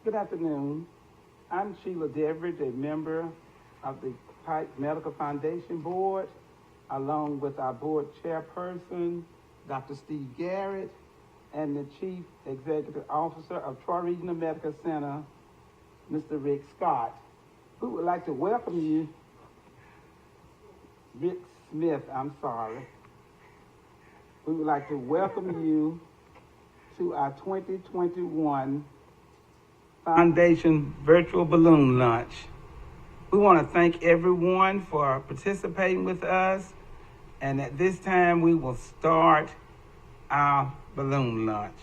Good afternoon. I'm Sheila Deveridge, a member of the Pike Medical Foundation Board, along with our board chairperson, Dr. Steve Garrett, and the Chief Executive Officer of Troy Regional Medical Center, Mr. Rick Scott, who would like to welcome you, Rick Smith, we would like to welcome you to our 2021 Foundation Virtual Balloon Lunch. We want to thank everyone for participating with us, and at this time we will start our balloon lunch.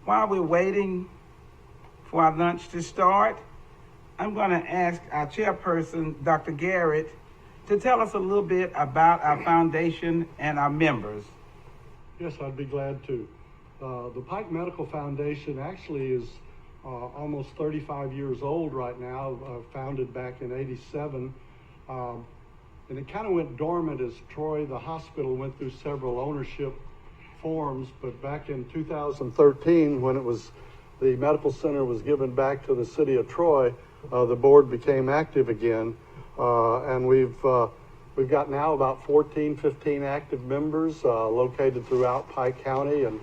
While we're waiting for our lunch to start, I'm going to ask our chairperson, Dr. Garrett, to tell us a little bit about our foundation and our members. Yes, I'd be glad to. The Pike Medical Foundation actually is almost 35 years old right now, founded back in '87. And it kind of went dormant as Troy, the hospital, went through several ownership forms. But back in 2013, when the medical center was given back to the city of Troy, the board became active again. And we've got now about 15 active members located throughout Pike County. And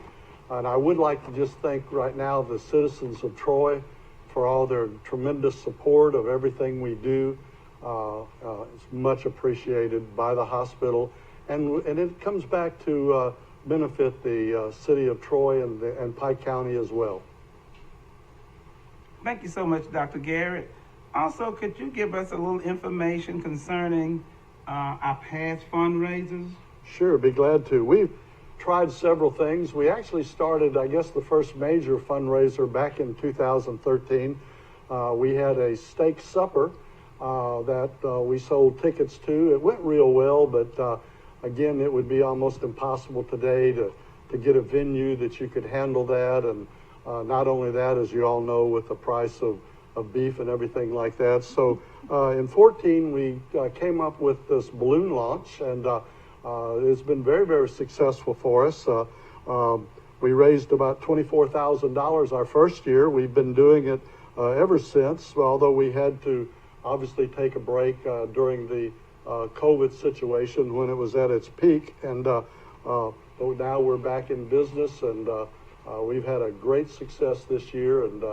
I would like to just thank right now the citizens of Troy for all their tremendous support of everything we do. It's much appreciated by the hospital. And it comes back to benefit the city of Troy and Pike County as well. Thank you so much, Dr. Garrett. Also, could you give us a little information concerning our past fundraisers? Sure, be glad to. We've tried several things. We actually started, I guess, the first major fundraiser back in 2013. We had a steak supper that we sold tickets to. It went real well, but again, it would be almost impossible today to get a venue that you could handle that. And not only that, as you all know, with the price of beef and everything like that. So in 14, we came up with this balloon launch, and it's been very, very successful for us. We raised about $24,000 our first year. We've been doing it ever since, although we had to obviously take a break during the COVID situation when it was at its peak. And but now we're back in business, and we've had a great success this year, and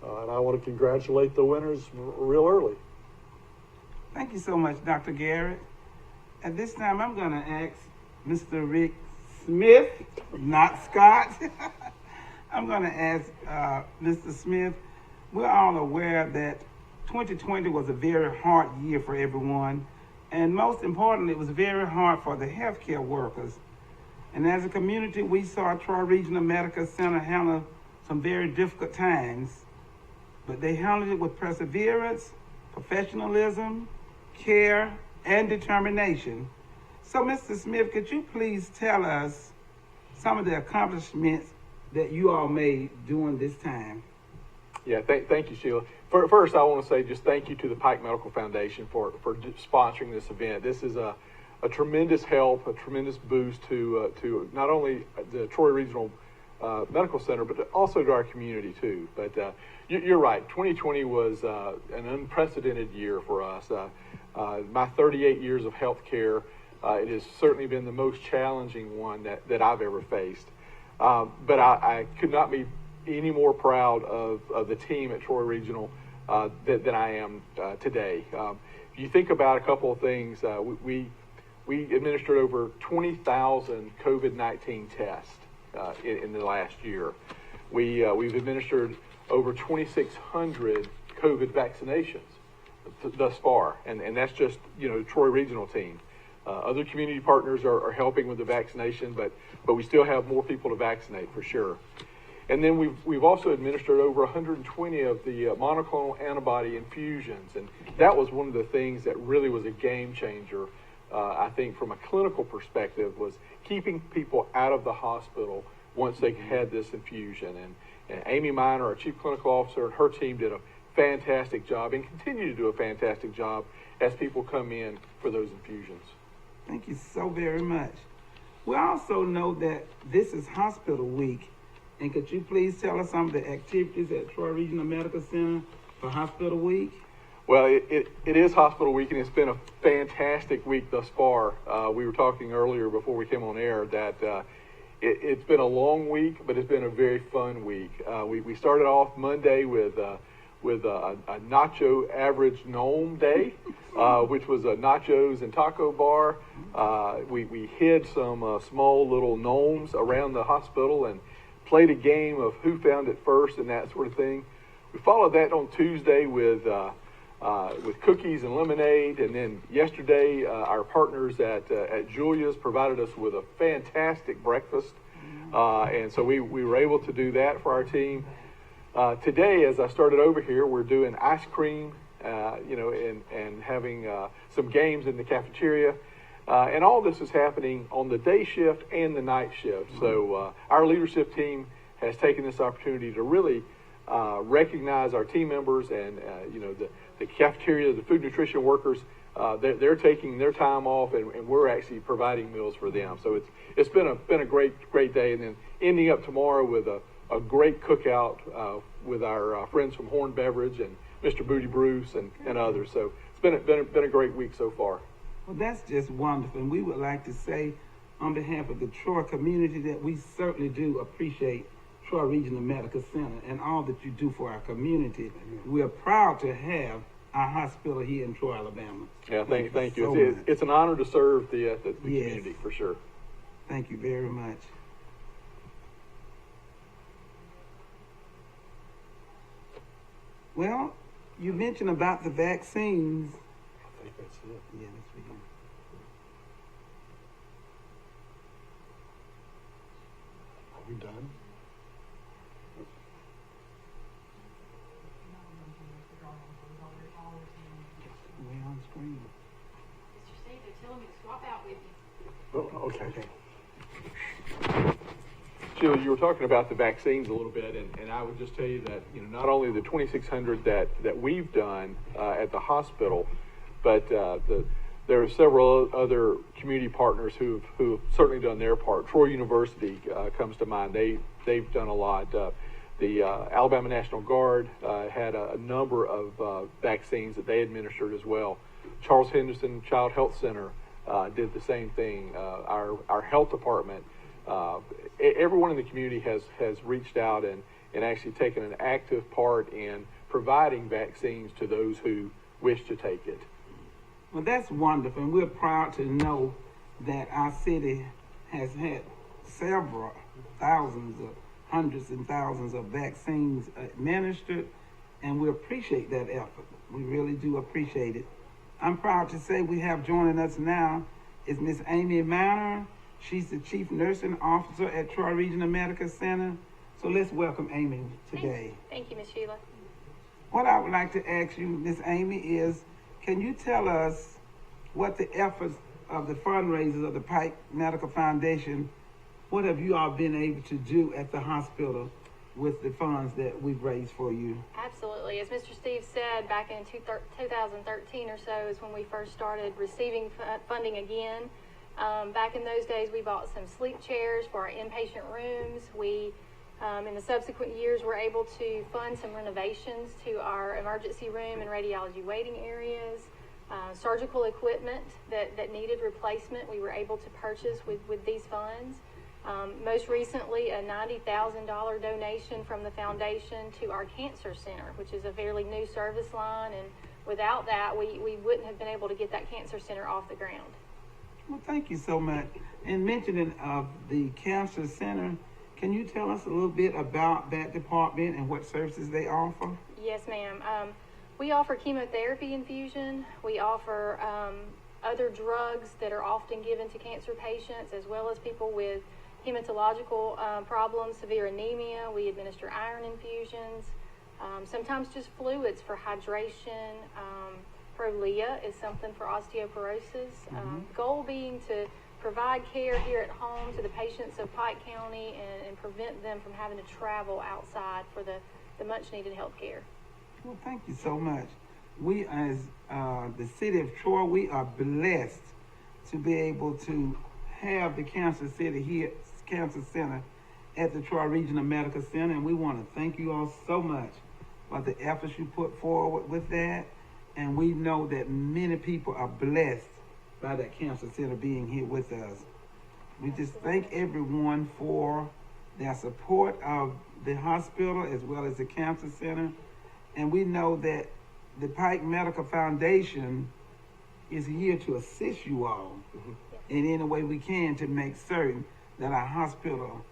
I want to congratulate the winners real early. Thank you so much, Dr. Garrett. At this time, I'm going to ask Mr. Rick Smith, not Scott. I'm going to ask Mr. Smith. We're all aware that 2020 was a very hard year for everyone, and most importantly, it was very hard for the healthcare workers. And as a community, we saw Troy Regional Medical Center handle some very difficult times, but they handled it with perseverance, professionalism, care, and determination. So, Mr. Smith, could you please tell us some of the accomplishments that you all made during this time? Yeah, thank you, Sheila. First, I want to say just thank you to the Pike Medical Foundation for sponsoring this event. This is a tremendous help, a tremendous boost to not only the Troy Regional Medical Center, but also to our community too. But you're right, 2020 was an unprecedented year for us. My 38 years of healthcare, it has certainly been the most challenging one that I've ever faced. But I could not be any more proud of the team at Troy Regional than I am today. If you think about a couple of things, we administered over 20,000 COVID-19 tests in the last year. We've administered over 2,600 COVID vaccinations thus far, and that's just Troy Regional team. Other community partners are helping with the vaccination, but we still have more people to vaccinate for sure. And then we've also administered over 120 of the monoclonal antibody infusions, and that was one of the things that really was a game changer. I think from a clinical perspective, was keeping people out of the hospital once they had this infusion. And Amy Miner, our Chief Clinical Officer, and her team did a fantastic job and continue to do a fantastic job as people come in for those infusions. Thank you so very much. We also know that this is Hospital Week, and could you please tell us some of the activities at Troy Regional Medical Center for Hospital Week? Well, it is Hospital Week, and it's been a fantastic week thus far. We were talking earlier before we came on air that it's been a long week, but it's been a very fun week. We started off Monday with a nacho average gnome day, which was a nachos and taco bar. We hid some small little gnomes around the hospital and played a game of who found it first and that sort of thing. We followed that on Tuesday with cookies and lemonade, and then yesterday our partners at Julia's provided us with a fantastic breakfast, and so we were able to do that for our team. Today, as I started over here, we're doing ice cream, and having some games in the cafeteria. And all this is happening on the day shift and the night shift. So our leadership team has taken this opportunity to really recognize our team members and, the cafeteria, the food nutrition workers. They're taking their time off, and we're actually providing meals for them. So it's been a great day, and then ending up tomorrow with a great cookout with our friends from Horn Beverage and Mr. Booty Bruce and others. So it's been a great week so far. Well, that's just wonderful. And we would like to say on behalf of the Troy community that we certainly do appreciate Troy Regional Medical Center and all that you do for our community. We're proud to have our hospital here in Troy, Alabama. Yeah, thank you. So It's an honor to serve the Yes. community, for sure. Thank you very much. Well, you mentioned about the vaccines. I think that's it. Yeah, let's begin. Are we done? Way on screen. Mr. Steve, they're telling me to swap out with you. Oh, okay. Sheila, you were talking about the vaccines a little bit, and I would just tell you that not only the 2,600 that we've done at the hospital, but there are several other community partners who've certainly done their part. Troy University comes to mind. They've done a lot. The Alabama National Guard had a number of vaccines that they administered as well. Charles Henderson Child Health Center did the same thing. Our health department. Everyone in the community has reached out and actually taken an active part in providing vaccines to those who wish to take it. Well, that's wonderful, and we're proud to know that our city has had several thousands of hundreds and thousands of vaccines administered, and we appreciate that effort. We really do appreciate it. I'm proud to say we have joining us now is Miss Amy Manor. She's the Chief Nursing Officer at Troy Regional Medical Center. So let's welcome Amy today. Thank you, Ms. Sheila. What I would like to ask you, Miss Amy, is can you tell us what the efforts of the fundraisers of the Pike Medical Foundation, what have you all been able to do at the hospital with the funds that we've raised for you? Absolutely. As Mr. Steve said, back in 2013 or so is when we first started receiving funding again. Back in those days, we bought some sleep chairs for our inpatient rooms. We, in the subsequent years, were able to fund some renovations to our emergency room and radiology waiting areas. Surgical equipment that needed replacement, we were able to purchase with these funds. Most recently, a $90,000 donation from the foundation to our cancer center, which is a fairly new service line, and without that, we wouldn't have been able to get that cancer center off the ground. Well, thank you so much. And mentioning of the cancer center, can you tell us a little bit about that department and what services they offer? Yes, ma'am. We offer chemotherapy infusion. We offer other drugs that are often given to cancer patients, as well as people with hematological problems, severe anemia. We administer iron infusions, sometimes just fluids for hydration. Prolia is something for osteoporosis. Goal being to provide care here at home to the patients of Pike County and prevent them from having to travel outside for the much needed health care. Well, thank you so much. We, as the city of Troy, we are blessed to be able to have the Cancer Center at the Troy Regional Medical Center, and we want to thank you all so much for the efforts you put forward with that. And we know that many people are blessed by that Cancer Center being here with us. We just thank everyone for their support of the hospital as well as the Cancer Center. And we know that the Pike Medical Foundation is here to assist you all in any way we can to make certain that our hospital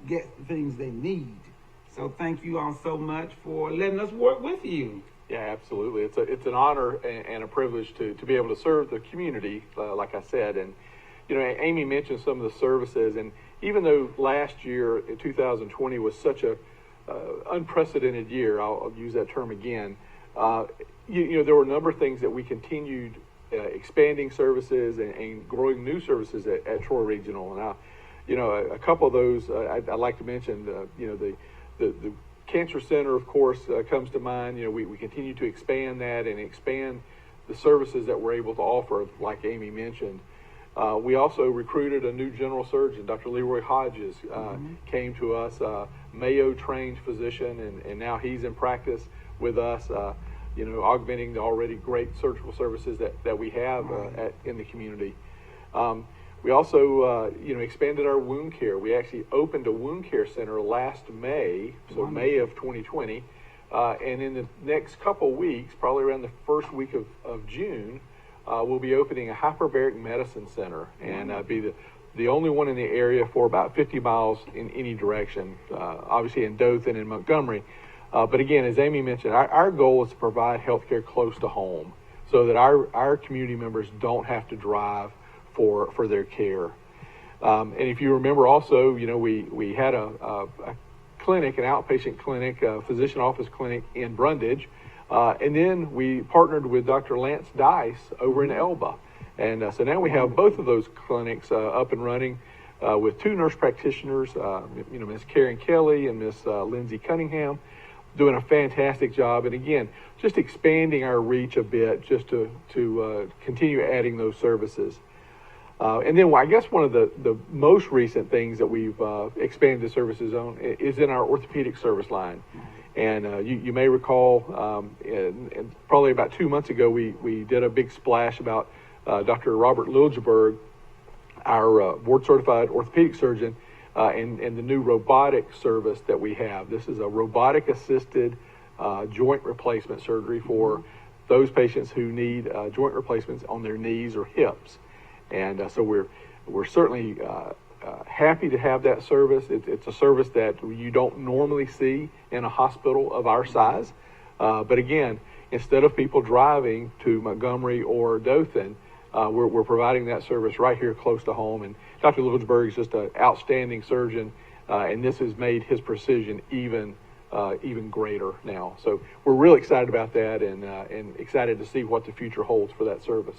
gets the things they need. So thank you all so much for letting us work with you. Yeah, absolutely. It's an honor and a privilege to be able to serve the community, like I said. And, you know, Amy mentioned some of the services, and even though last year, in 2020, was such a unprecedented year, I'll use that term again, you know, there were a number of things that we continued expanding services and growing new services at Troy Regional. And, you know, a couple of those I'd like to mention, you know, the Cancer Center, of course, comes to mind. You know, we continue to expand that and expand the services that we're able to offer, like Amy mentioned. We also recruited a new general surgeon, Dr. Leroy Hodges, came to us, Mayo-trained physician, and now he's in practice with us, you know, augmenting the already great surgical services that we have in the community. We also, you know, expanded our wound care. We actually opened a wound care center last May, so May of 2020. And in the next couple weeks, probably around the first week of June, we'll be opening a hyperbaric medicine center, and be the only one in the area for about 50 miles in any direction, obviously in Dothan and Montgomery. But again, as Amy mentioned, our goal is to provide healthcare close to home so that our community members don't have to drive for their care. And if you remember also, you know, we had a clinic, an outpatient clinic, a physician office clinic in Brundage. And then we partnered with Dr. Lance Dice over in Elba. And so now we have both of those clinics up and running with two nurse practitioners, you know, Miss Karen Kelly and Miss Lindsay Cunningham, doing a fantastic job. And again, just expanding our reach a bit just to continue adding those services. And then I guess one of the most recent things that we've expanded services on is in our orthopedic service line. And you may recall, and probably about 2 months ago, we did a big splash about Dr. Robert Liljeberg, our board-certified orthopedic surgeon, and the new robotic service that we have. This is a robotic-assisted joint replacement surgery for those patients who need joint replacements on their knees or hips. And so we're certainly happy to have that service. It's a service that you don't normally see in a hospital of our size. But again, instead of people driving to Montgomery or Dothan, we're providing that service right here close to home. And Dr. Liljeberg is just an outstanding surgeon, and this has made his precision even greater now. So we're really excited about that, and excited to see what the future holds for that service.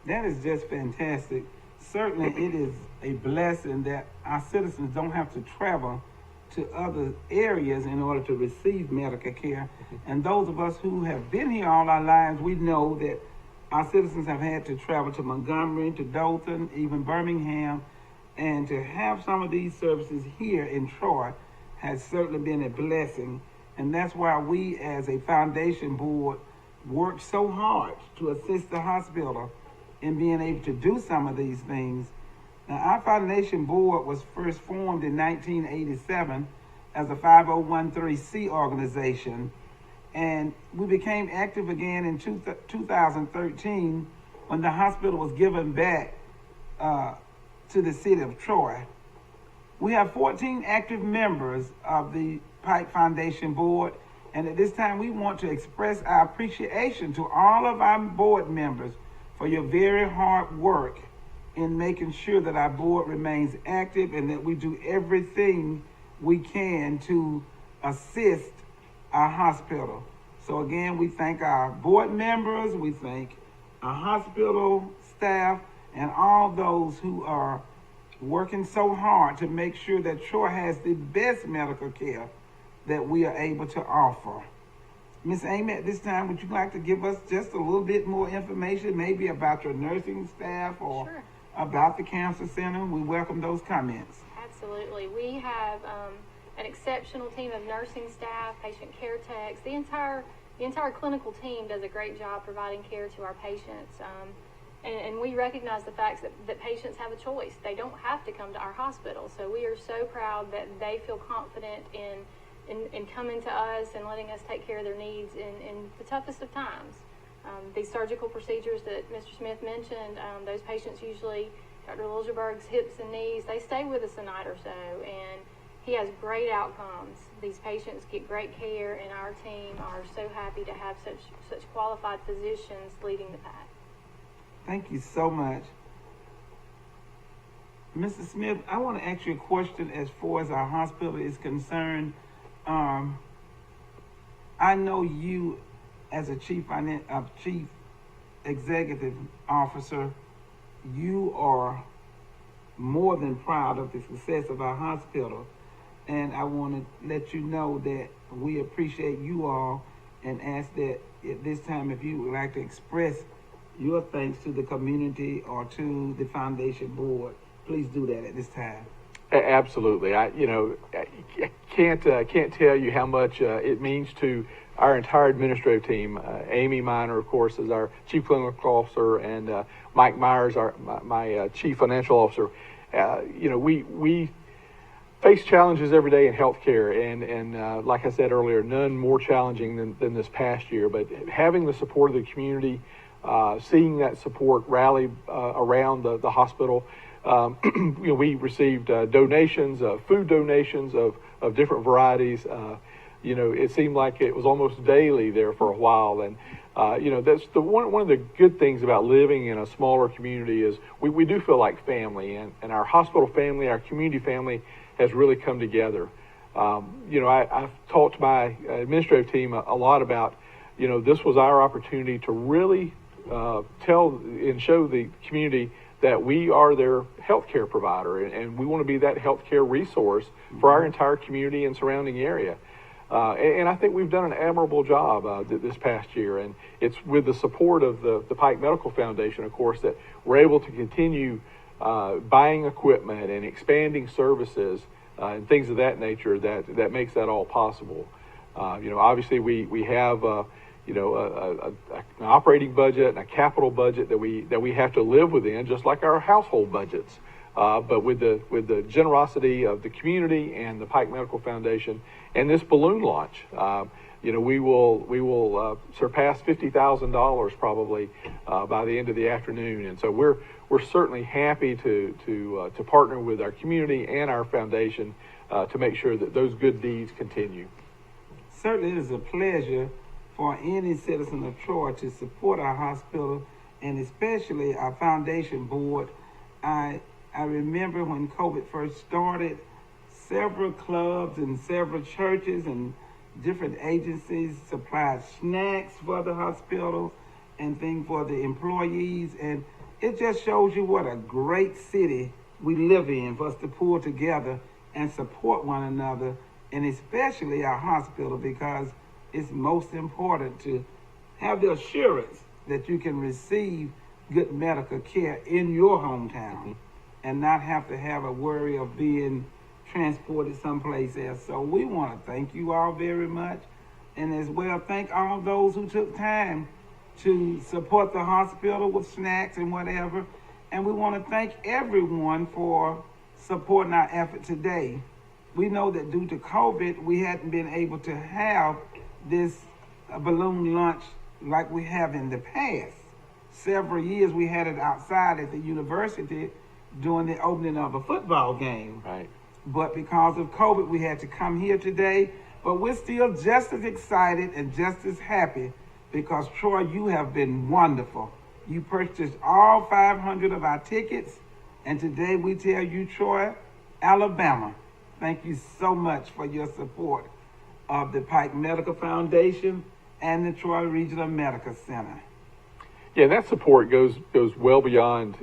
That is just fantastic. Certainly it is a blessing that our citizens don't have to travel to other areas in order to receive medical care. And those of us who have been here all our lives, we know that our citizens have had to travel to Montgomery, to Dothan, even Birmingham, and to have some of these services here in Troy has certainly been a blessing. And that's why we as a foundation board work so hard to assist the hospital in being able to do some of these things. Now, our foundation board was first formed in 1987 as a 5013C organization, and we became active again in 2013 when the hospital was given back to the city of Troy. We have 14 active members of the Pike Foundation Board, and at this time we want to express our appreciation to all of our board members for your very hard work in making sure that our board remains active and that we do everything we can to assist our hospital. So again, we thank our board members, we thank our hospital staff, and all those who are working so hard to make sure that Troy has the best medical care that we are able to offer. Ms. Amy, at this time, would you like to give us just a little bit more information, maybe about your nursing staff or Sure. about the cancer center? We welcome those comments. Absolutely. We have an exceptional team of nursing staff, patient care techs. The entire clinical team does a great job providing care to our patients. And we recognize the fact that patients have a choice. They don't have to come to our hospital. So we are so proud that they feel confident in coming to us and letting us take care of their needs in the toughest of times. These surgical procedures that Mr. Smith mentioned, those patients usually, Dr. Liljeberg's hips and knees, they stay with us a night or so, and he has great outcomes. These patients get great care, and our team are so happy to have such qualified physicians leading the pack. Thank you so much. Mr. Smith, I want to ask you a question as far as our hospital is concerned. I know you, as a chief executive officer, you are more than proud of the success of our hospital. And I want to let you know that we appreciate you all and ask that at this time, if you would like to express your thanks to the community or to the foundation board, please do that at this time. Absolutely. I can't tell you how much it means to our entire administrative team. Amy Miner, of course, is our chief clinical officer, and Mike Myers, my chief financial officer. We face challenges every day in healthcare, and like I said earlier, none more challenging than this past year. But having the support of the community, seeing that support rally around the hospital. We received donations, food donations of different varieties. It seemed like it was almost daily there for a while. And, that's one of the good things about living in a smaller community is we do feel like family, and our hospital family, our community family has really come together. I've talked to my administrative team a lot about, this was our opportunity to really tell and show the community that we are their healthcare provider, and we want to be that healthcare resource for our entire community and surrounding area. And I think we've done an admirable job this past year, and it's with the support of the Pike Medical Foundation, of course, that we're able to continue buying equipment and expanding services and things of that nature that makes that all possible. Obviously we have an operating budget and a capital budget that we have to live within, just like our household budgets. But with the generosity of the community and the Pike Medical Foundation and this balloon launch, we will surpass $50,000 probably by the end of the afternoon. And so we're certainly happy to partner with our community and our foundation to make sure that those good deeds continue. Certainly, it is a pleasure for any citizen of Troy to support our hospital and especially our foundation board. I remember when COVID first started, several clubs and several churches and different agencies supplied snacks for the hospital and things for the employees. And it just shows you what a great city we live in for us to pull together and support one another, and especially our hospital, because it's most important to have the assurance that you can receive good medical care in your hometown and not have to have a worry of being transported someplace else. So we want to thank you all very much, and as well thank all those who took time to support the hospital with snacks and whatever. And we want to thank everyone for supporting our effort today. We know that due to COVID, we hadn't been able to have this balloon launch like we have in the past. Several years we had it outside at the university during the opening of a football game. Right. But because of COVID, we had to come here today. But we're still just as excited and just as happy because, Troy, you have been wonderful. You purchased all 500 of our tickets, and today we tell you, Troy, Alabama, thank you so much for your support of the Pike Medical Foundation and the Troy Regional Medical Center. Yeah, that support goes well beyond,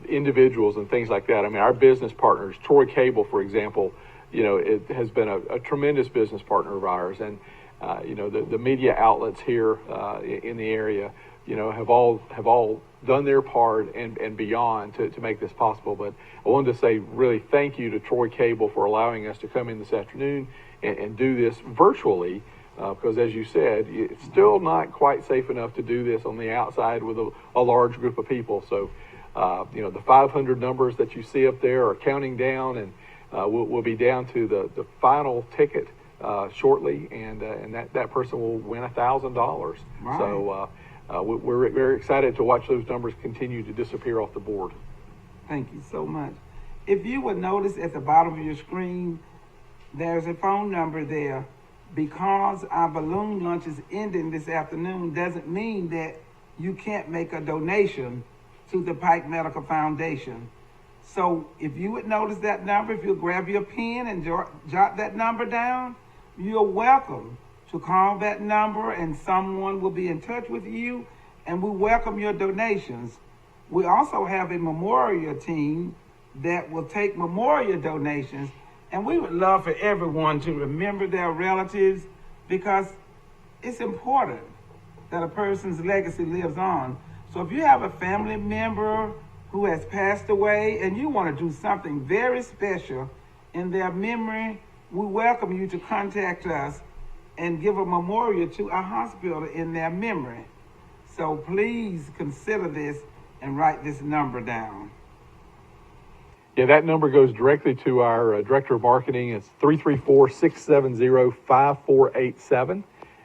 individuals and things like that. I mean, our business partners, Troy Cable, for example, it has been a tremendous business partner of ours. And the media outlets here in the area, have all done their part and beyond to make this possible. But I wanted to say really thank you to Troy Cable for allowing us to come in this afternoon and do this virtually, because as you said, it's still not quite safe enough to do this on the outside with a large group of people. So, the 500 numbers that you see up there are counting down, and we'll be down to the final ticket shortly, and that person will win $1,000. Right. So we're very excited to watch those numbers continue to disappear off the board. Thank you so much. If you would notice at the bottom of your screen, there's a phone number there. Because our balloon lunch is ending this afternoon doesn't mean that you can't make a donation to the Pike Medical Foundation. So if you would notice that number, if you'll grab your pen and jot that number down, you're welcome to call that number and someone will be in touch with you, and we welcome your donations. We also have a memorial team that will take memorial donations, and we would love for everyone to remember their relatives, because it's important that a person's legacy lives on. So if you have a family member who has passed away and you want to do something very special in their memory, we welcome you to contact us and give a memorial to our hospital in their memory. So please consider this and write this number down. Yeah, that number goes directly to our Director of Marketing. It's 334-670-5487.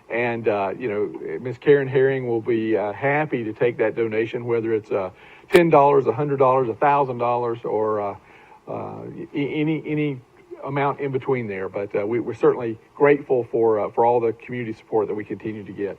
And, Ms. Karen Herring will be happy to take that donation, whether it's $10, $100, $1,000, or any amount in between there. But we're certainly grateful for all the community support that we continue to get.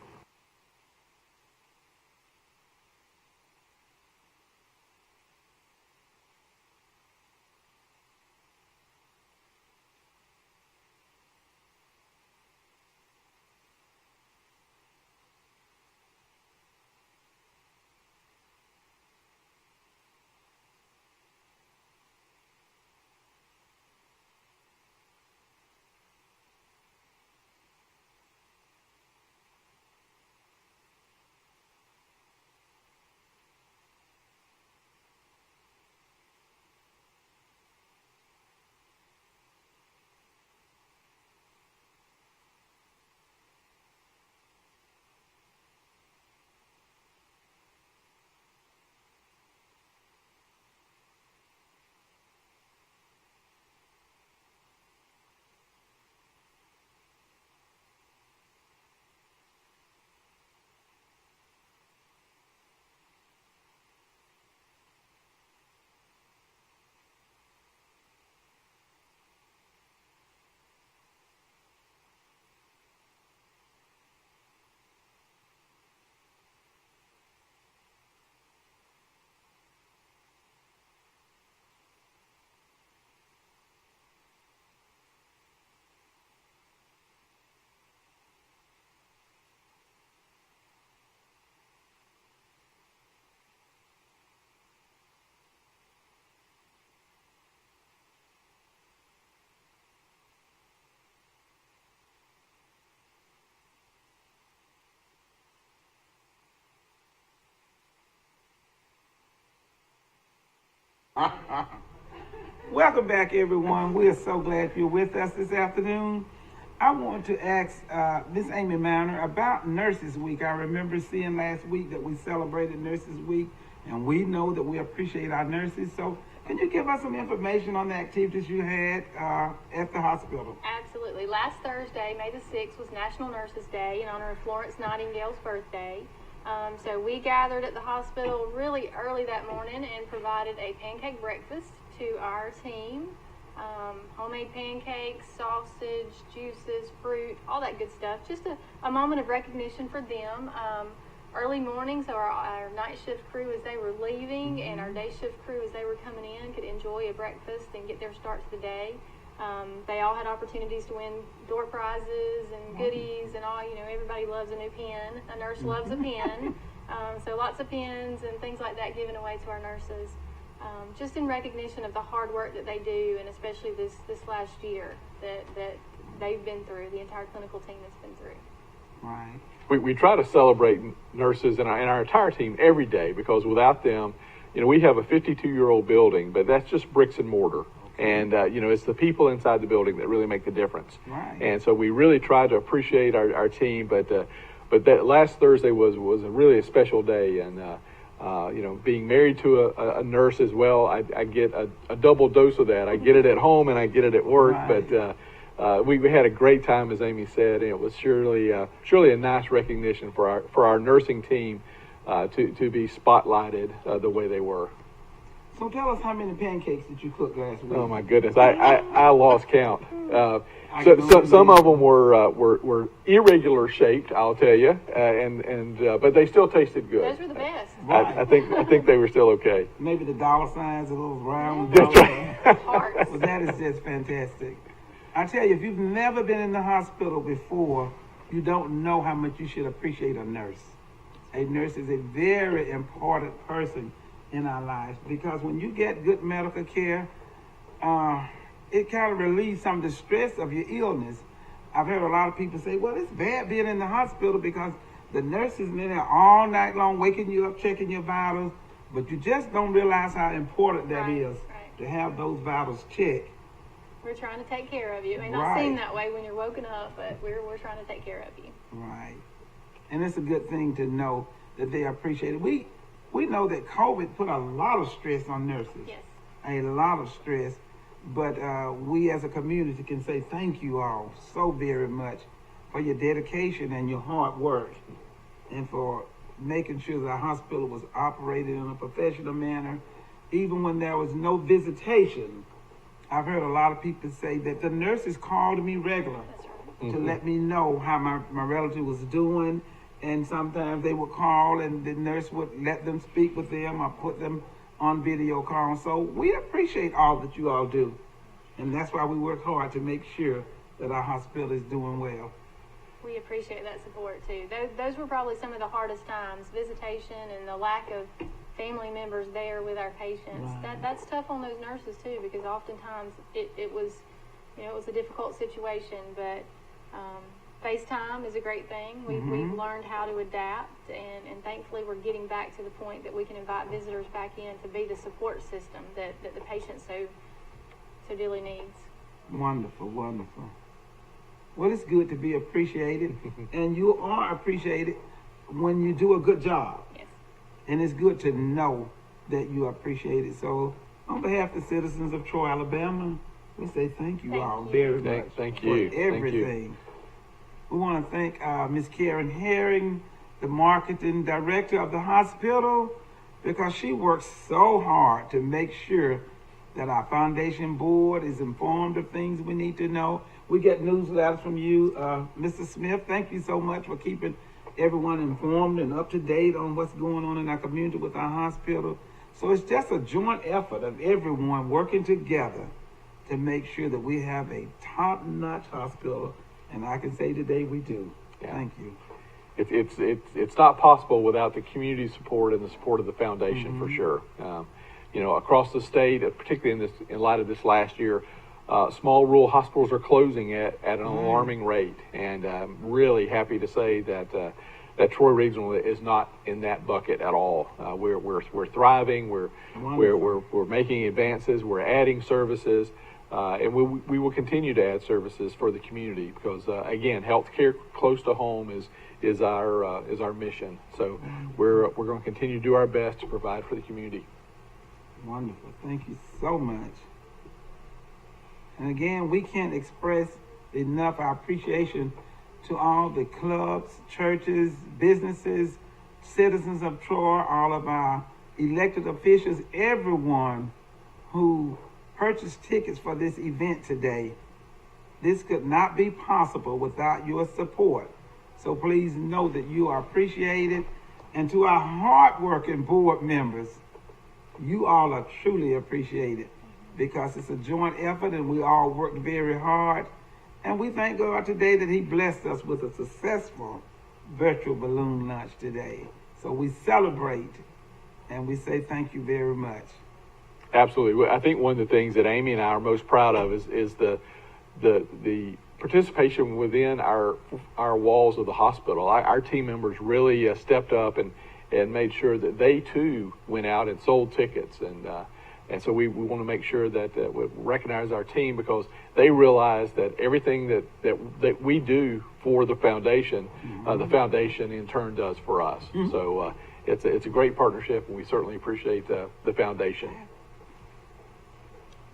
Welcome back, everyone. We are so glad you're with us this afternoon. I want to ask Miss Amy Manor about Nurses Week. I remember seeing last week that we celebrated Nurses Week, and we know that we appreciate our nurses. So can you give us some information on the activities you had at the hospital? Absolutely. Last Thursday, May the 6th, was National Nurses Day in honor of Florence Nightingale's birthday. So we gathered at the hospital really early that morning and provided a pancake breakfast to our team. Homemade pancakes, sausage, juices, fruit, all that good stuff. Just a moment of recognition for them. Early mornings, our night shift crew as they were leaving and our day shift crew as they were coming in could enjoy a breakfast and get their start to the day. They all had opportunities to win door prizes and goodies and all. Everybody loves a new pen. A nurse loves a pen. So lots of pens and things like that given away to our nurses. Just in recognition of the hard work that they do, and especially this last year, that they've been through, the entire clinical team has been through. Right. We try to celebrate nurses and our entire team every day, because without them, we have a 52-year-old building, but that's just bricks and mortar. And, it's the people inside the building that really make the difference. Right. And so we really try to appreciate our team, but that last Thursday was a really a special day. And, being married to a nurse as well, I get a double dose of that. I get it at home and I get it at work. Right. But we had a great time, as Amy said, and it was surely a nice recognition for our nursing team to be spotlighted the way they were. So tell us, how many pancakes did you cook last week? Oh my goodness, I lost count. can Some of them were irregular shaped, I'll tell you, but they still tasted good. Those were the best. Right. I think they were still okay. Maybe the dollar signs, a little round. That's right. Hearts. Well, that is just fantastic. I tell you, if you've never been in the hospital before, you don't know how much you should appreciate a nurse. A nurse is a very important person in our lives, because when you get good medical care, it kind of relieves some of the stress of your illness. I've heard a lot of people say, well, it's bad being in the hospital because the nurse is in there all night long, waking you up, checking your vitals, but you just don't realize how important that is to have those vitals checked. We're trying to take care of you. It may not Right. seem that way when you're woken up, but we're trying to take care of you. Right. And it's a good thing to know that they appreciate it. We know that COVID put a lot of stress on nurses. Yes. A lot of stress. But we as a community can say thank you all so very much for your dedication and your hard work, and for making sure that our hospital was operated in a professional manner, even when there was no visitation. I've heard a lot of people say that the nurses called me regular That's right. to let me know how my relative was doing, and sometimes they would call and the nurse would let them speak with them or put them on video call. So we appreciate all that you all do, and that's why we work hard to make sure that our hospital is doing well. We appreciate that support too. Those were probably some of the hardest times, visitation and the lack of family members there with our patients. Right. That's tough on those nurses too, because oftentimes it was a difficult situation. But FaceTime is a great thing. We've learned how to adapt, and thankfully we're getting back to the point that we can invite visitors back in to be the support system that the patient so dearly needs. Wonderful, wonderful. Well, it's good to be appreciated, and you are appreciated when you do a good job. Yes. And it's good to know that you appreciate it. So, on behalf of the citizens of Troy, Alabama, we say thank you Thank all you. very much Thank for you. Thank you. everything. We want to thank Ms. Karen Herring, the marketing director of the hospital, because she works so hard to make sure that our foundation board is informed of things we need to know. We get newsletters from you, Mr. Smith. Thank you so much for keeping everyone informed and up to date on what's going on in our community with our hospital. So it's just a joint effort of everyone working together to make sure that we have a top-notch hospital, and I can say today we do. Yeah. Thank you. It's not possible without the community support and the support of the foundation, for sure. Across the state, particularly in light of this last year, small rural hospitals are closing at an alarming rate, and I'm really happy to say that Troy Regional is not in that bucket at all. We're thriving. We're making advances. We're adding services, and we will continue to add services for the community, because again, healthcare close to home is our mission. So we're going to continue to do our best to provide for the community. Wonderful. Thank you so much. And again, we can't express enough our appreciation to all the clubs, churches, businesses, citizens of Troy, all of our elected officials, everyone who purchased tickets for this event today. This could not be possible without your support. So please know that you are appreciated. And to our hardworking board members, you all are truly appreciated, because it's a joint effort and we all worked very hard. And we thank God today that He blessed us with a successful virtual balloon launch today. So we celebrate and we say thank you very much. Absolutely. I think one of the things that Amy and I are most proud of is the participation within our walls of the hospital. Our team members really stepped up and made sure that they too went out and sold tickets, and so we want to make sure that we recognize our team, because they realize that everything that we do for the foundation in turn does for us. So it's a great partnership, and we certainly appreciate the foundation.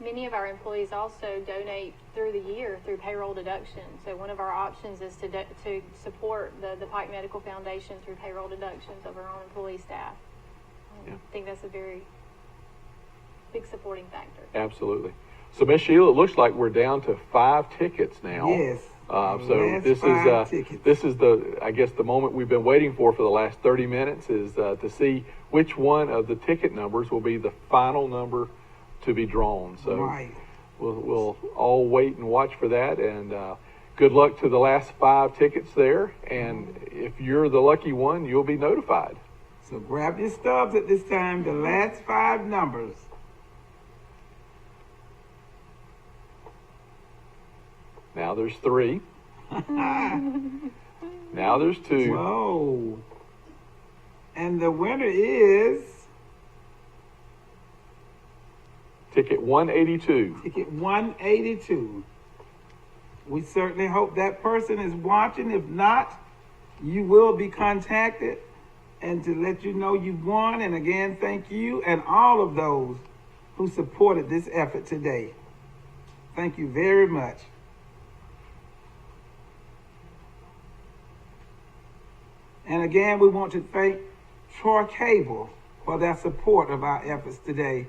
Many of our employees also donate through the year through payroll deduction. So one of our options is to support the Pike Medical Foundation through payroll deductions of our own employee staff. Yeah. I think that's a very big supporting factor. Absolutely. So, Ms. Sheila, it looks like we're down to 5 tickets now. Yes. So Tickets. this is the moment we've been waiting for the last 30 minutes, is to see which one of the ticket numbers will be the final number to be drawn. So Right. we'll all wait and watch for that, and good luck to the last 5 tickets there, and if you're the lucky one, you'll be notified. So grab your stubs at this time, the last 5 numbers. Now there's 3. Now there's 2. Whoa. And the winner is Ticket 182. ticket 182. We certainly hope that person is watching. If not, you will be contacted and to let you know you've won. And again, thank you and all of those who supported this effort today. Thank you very much. And again, we want to thank Troy Cable for their support of our efforts today.